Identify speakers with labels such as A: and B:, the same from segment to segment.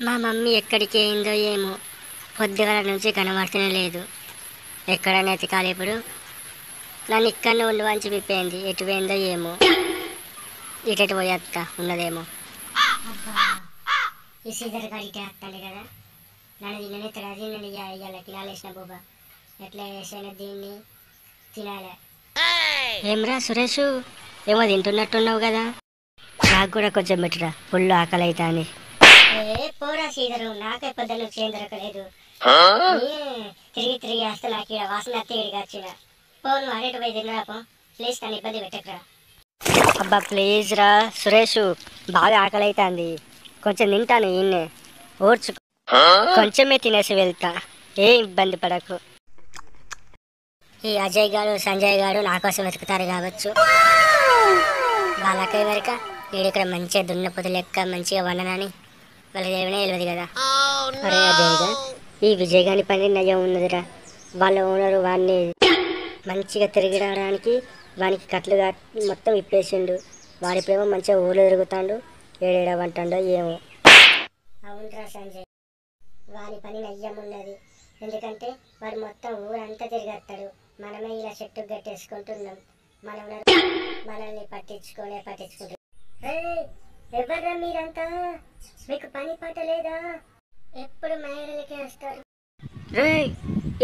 A: మా మమ్మీ ఎక్కడికి అయిందో ఏమో, పొద్దుగల నుంచి కనబడుతూనే లేదు. ఎక్కడైనా ఎతకాలి ఇప్పుడు. నన్ను ఇక్కడనే ఉండవని చెప్పిపోయింది, ఎటు పోయిందో ఏమో. ఇటెటు పోయేస్తా ఉన్నదేమో. అబ్బా, ఈ సీజర్ కాడికి వస్తాడు కదా, నన్ను తినని తినది నేను ఇవాళ తినాలేసిన బొబ్బా. ఎట్లా వేసాను దీన్ని తినాలి. ఏమ్రా సురేష్, ఏమో తింటున్నట్టున్నావు కదా, నాకు కూడా కొంచెం పెట్టరా, ఫుల్ ఆకలి అవుతా అని. ఏ పోరా సీజరు, నాకే పొద్దున్న నుంచి ఏం దొరకలేదు. తిరిగి తిరిగి వస్తే నాకు ఇక్కడ వాసన అత్తే ఇడికి వచ్చిన. పోను అరేటు పోయి తిన్నాపో ప్లీజ్, తను ఇబ్బంది పెట్టకరా. అబ్బా ప్లీజ్ రా సురేష్, బాగా ఆకలి అవుతుంది, కొంచెం తింటాను ఈయన్నే ఓర్చు, కొంచెమే తినేసి వెళ్తా, ఏ ఇబ్బంది పడకు. ఈ అజయ్ గారు సంజయ్ గారు నా కోసం వెతుకుతారు కావచ్చు. వాళ్ళకే వరక ఇక్కడ మంచిగా దున్నపోతు లెక్క మంచిగా వండనని వాళ్ళకి ఏమైనా తెలియదు కదా. అరే అజయ్గా, ఈ విజయ్ గాని పని నయం ఉన్నదిరా. వాళ్ళ ఓనరు వాడిని మంచిగా తిరగడానికి వానికి కట్లు మొత్తం ఇప్పేసిండు. వాడిప్పుడేమో మంచిగా ఊళ్ళో తిరుగుతాడు, ఏడేడవంటాడో ఏమో. అవునరా సంజయ్, వాని పని నయ్యం ఉన్నది. ఎందుకంటే వాడు మొత్తం ఊరంతా తిరిగేస్తాడు, మనమే ఇలా చెట్టు గట్టేసుకుంటున్నాం. మనల్ని పట్టించుకుంటారు. ఎవర్రా మీరంతా, మీకు పని పాట లేదా? ఎప్పుడు మహిళలకే వస్తారు.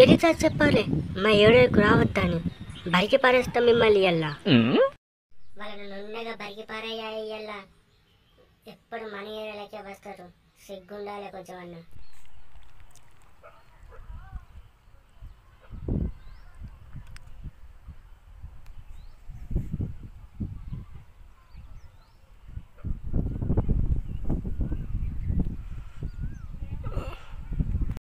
A: ఎన్నిసార్లు చెప్పాలి మా ఏడోకి రావద్దని, బరికి పారేస్తాం మిమ్మల్ని అల్లా. వాళ్ళని నున్నగా బరికి పారేయాలా, ఎప్పుడు మన ఏరియాలకే వస్తారు. సిగ్గుండాలి కొంచెం అన్న.